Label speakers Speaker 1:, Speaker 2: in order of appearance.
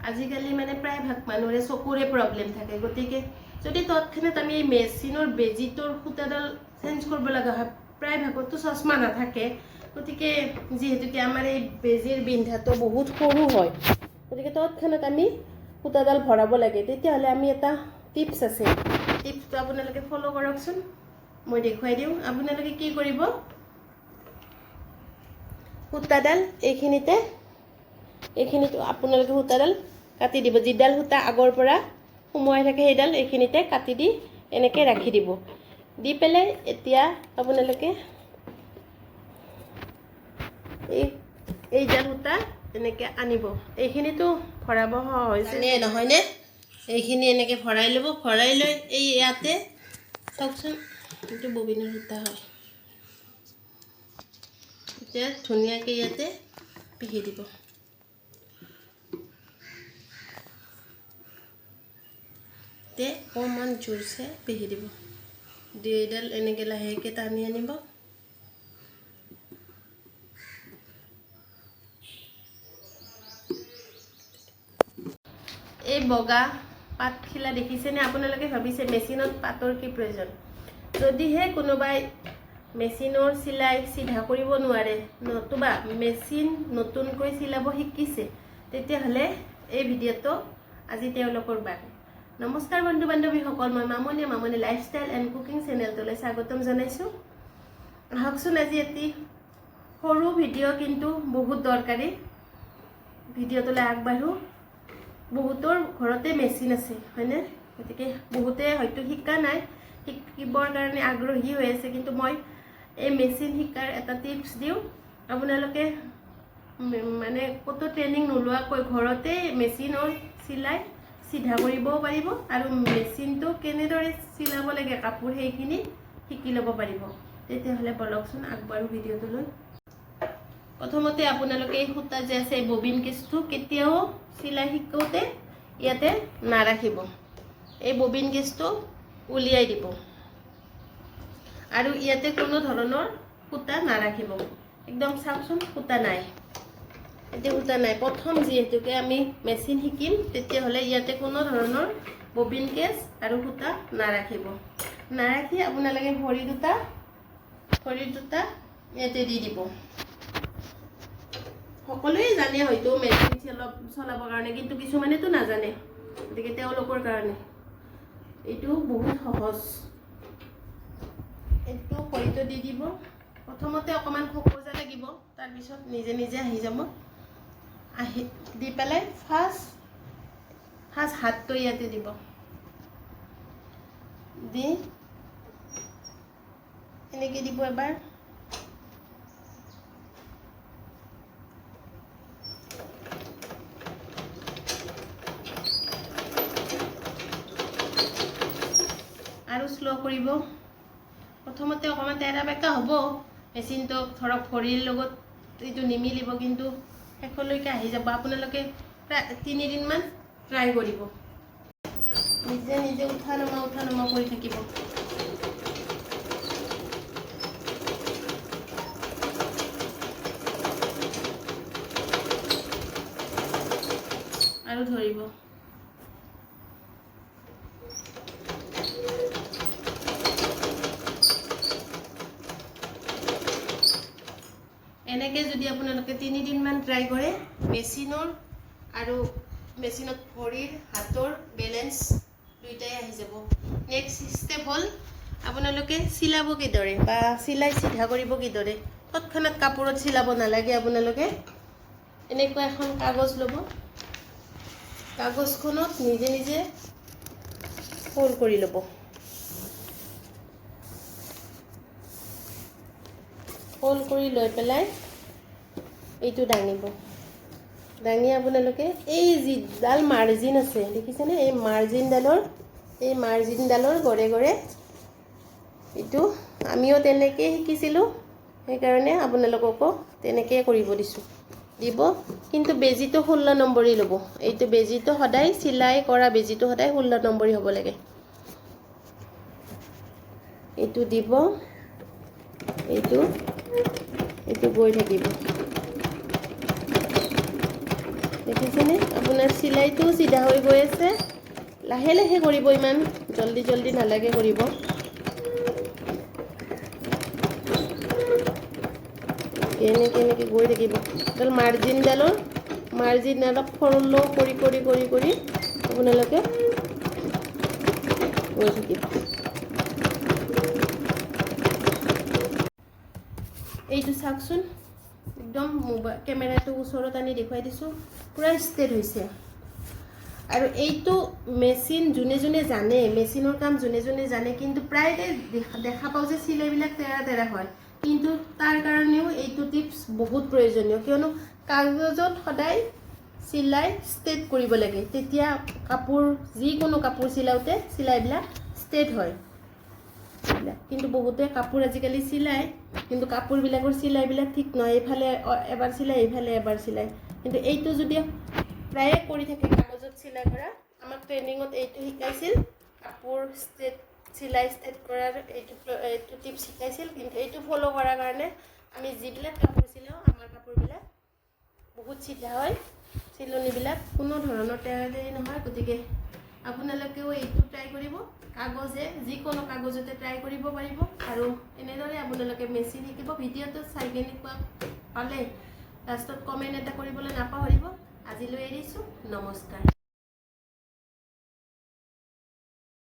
Speaker 1: আজিকালি মানে প্ৰায়ভাগ মানুহৰে চকুৰে প্ৰব্লেম থাকে, গতিকে যদি তৎক্ষণাত আমি এই মেচিনৰ বেজিটোৰ সূতাডাল চেঞ্জ কৰিব লগা হয়, প্ৰায়ভাগতো চশমা নাথাকে, গতিকে যিহেতুকে আমাৰ এই বেজিৰ বিন্ধাটো বহুত সৰু হয়, গতিকে তৎক্ষণাত আমি সূতাডাল ভৰাব লাগে। তেতিয়াহ'লে আমি এটা টিপছ আছে, টিপছটো আপোনালোকে ফ'ল' কৰকচোন, মই দেখুৱাই দিওঁ। আপোনালোকে কি কৰিব, সূতাডাল এইখিনিতে আপোনালোকে সূতাডাল কাটি দিব, যিডাল সূতা আগৰ পৰা সোমোৱাই থাকে সেইডাল এইখিনিতে কাটি দি এনেকৈ ৰাখি দিব। দি পেলাই এতিয়া আপোনালোকে এইডাল সূতা এনেকৈ আনিব, এইখিনিতো ভৰাব সহজ নহয়নে, এইখিনি এনেকৈ ভৰাই ল'ব। ভৰাই লৈ এই ইয়াতে চাওকচোন, এইটো ববিনৰ সূতা হয়, এতিয়া ধুনীয়াকৈ ইয়াতে পিহি দিব। অকণমান জোৰছে পিহি দিব, দি এইডাল এনেকৈ লাহেকৈ টানি আনিব। এই বগা পাতখিলা দেখিছেনে? আপোনালোকে ভাবিছে মেচিনত পাতৰ কি প্ৰয়োজন? যদিহে কোনোবাই মেচিনৰ চিলাই চিধা কৰিব নোৱাৰে, নতুবা মেচিন নতুনকৈ চিলাব শিকিছে, তেতিয়াহ'লে এই ভিডিঅ'টো আজি তেওঁলোকৰ বাবে। নমস্কাৰ বন্ধু বান্ধৱীসকল, মই মামনি লাইফষ্টাইল এণ্ড কুকিং চেনেলটোলৈ স্বাগতম জনাইছোঁ। আহকচোন আজি এটি সৰু ভিডিঅ' কিন্তু বহুত দৰকাৰী, ভিডিঅ'টোলৈ আগবাঢ়োঁ। বহুতৰ ঘৰতে মেচিন আছে হয়নে, গতিকে বহুতে হয়তো শিকা নাই, শিকিবৰ কাৰণে আগ্ৰহী হৈ আছে, কিন্তু মই এই মেচিন শিকাৰ এটা টিপছ দিওঁ। আপোনালোকে মানে ক'তো ট্ৰেইনিং নোলোৱাকৈ ঘৰতে মেচিনৰ চিলাই চিধা কৰিবও পাৰিব, আৰু মেচিনটো কেনেদৰে চিলাব লাগে কাপোৰ সেইখিনি শিকি ল'ব পাৰিব। তেতিয়াহ'লে বলকচোন আগবাঢ়ো ভিডিঅ'টোলৈ। প্ৰথমতে আপোনালোকে এই সূতা যে আছে ববিন কেছটো কেতিয়াও চিলাই শিকোঁতে ইয়াতে নাৰাখিব, এই ববিন কেছটো উলিয়াই দিব, আৰু ইয়াতে কোনো ধৰণৰ সূতা নাৰাখিব। একদম চাওকচোন, সূতা নাই, এতিয়া সূতা নাই। প্ৰথম যিহেতুকে আমি মেচিন শিকিম, তেতিয়াহ'লে ইয়াতে কোনো ধৰণৰ ববিন কেছ আৰু সূতা নাৰাখিব। নাৰাখি আপোনালোকে ভৰি দুটা ইয়াতে দি দিব। সকলোৱে জানে হয়তো মেচিন চলাবৰ কাৰণে, কিন্তু কিছুমানেতো নাজানে, গতিকে তেওঁলোকৰ কাৰণে এইটো বহুত সহজ। এইটো ভৰিটো দি দিব। প্ৰথমতে অকণমান খোকোজা লাগিব, তাৰপিছত নিজে নিজে আহি যাব। দি পেলাই ফাৰ্ষ্ট হাতটো ইয়াতে দিব, দি এনেকৈ দিব এবাৰ, আৰু শ্ল' কৰিব। প্ৰথমতে অকণমান তেৰা বেকা হ'ব, মেচিনটো ধৰক ভৰিৰ লগত এইটো নিমিলিব, কিন্তু শেষলৈকে আহি যাব। আপোনালোকে প্ৰায় 3 দিনমান ট্ৰাই কৰিব, নিজে নিজে উঠা নমা কৰি থাকিব। আৰু ধৰিব। এনেকৈ যদি আপোনালোকে 3 দিনমান ট্ৰাই কৰে, মেচিনত ভৰিৰ হাতৰ বেলেঞ্চ দুইটাই আহি যাব। নেক্সট ষ্টেপ হ'ল আপোনালোকে চিলাব কিদৰে বা চিলাই চিধা কৰিব কিদৰে। তৎক্ষণাত কাপোৰত চিলাব নালাগে। আপোনালোকে এনেকুৱা এখন কাগজ ল'ব, কাগজখনত নিজে নিজে ফ'ল্ড কৰি ল'ব। ফ'ল্ড কৰি লৈ পেলাই এইটো দাঙিব। দাঙি আপোনালোকে এই যিডাল মাৰ্জিন আছে দেখিছেনে, এই মাৰ্জিনডালৰ গড়ে গড়ে, এইটো আমিও তেনেকৈ শিকিছিলোঁ, সেইকাৰণে আপোনালোককো তেনেকৈ কৰিব দিছোঁ। দিব, কিন্তু বেজিটো 16 নম্বৰী ল'ব। এইটো বেজিটো সদায় চিলাই কৰা বেজিটো সদায় 16 নম্বৰী হ'ব লাগে। এইটো দিব, এইটো গৈ থাকিব। দেখিছেনে আপোনাৰ চিলাইটো চিধা হৈ গৈ আছে লাহে লাহে কৰিব ইমান জলদি জলদি নালাগে কৰিব কেনেকৈ গৈ থাকিব এডাল মাৰ্জিন অলপ সৰু কৰি আপোনালোকে গৈ থাকিব এইটো চাওকচোন একদম মোবাইল কেমেৰাটো ওচৰত আনি দেখুৱাই দিছোঁ পুৰা ষ্ট্ৰেট হৈছে আৰু এইটো মেচিন যোনে জানে মেচিনৰ কাম যোনে জানে কিন্তু প্ৰায় দেখা পাওঁ যে চিলাইবিলাক তেৰা হয় কিন্তু তাৰ কাৰণেও এইটো টিপছ বহুত প্ৰয়োজনীয় কিয়নো কাগজত সদায় চিলাই ষ্ট্ৰেট কৰিব লাগে তেতিয়া কাপোৰ যিকোনো কাপোৰ চিলাওঁতে চিলাইবিলাক ষ্ট্ৰেট হয় কিন্তু বহুতে কাপোৰ আজিকালি চিলাই কিন্তু কাপোৰবিলাকৰ চিলাইবিলাক ঠিক নহয় এইফালে এবাৰ চিলাই এইফালে এবাৰ চিলাই কিন্তু এইটো যদি প্ৰায়ে কৰি থাকে কাগজত চিলাই কৰা আমাক ট্ৰেইনিঙত এইটো শিকাইছিল কাপোৰ চিলাই ষ্ট্ৰেট কৰাৰ এইটো টিপছ শিকাইছিল কিন্তু এইটো ফ'ল' কৰাৰ কাৰণে আমি যিবিলাক কাপোৰ চিলাওঁ আমাৰ কাপোৰবিলাক বহুত চিধা হয় চিলনিবিলাক কোনো ধৰণৰ তেৰা নহয় গতিকে আপোনালোকেও এইটো ট্ৰাই কৰিব কাগজে যিকোনো কাগজতে ট্ৰাই কৰিব পাৰিব আৰু এনেদৰে আপোনালোকে মেচিন শিকিব ভিডিঅ'টো চাই কেনেকুৱা পালে লাষ্টত কমেণ্ট এটা কৰিবলৈ নাপাহৰিব আজিলৈ এৰিছোঁ নমস্কাৰ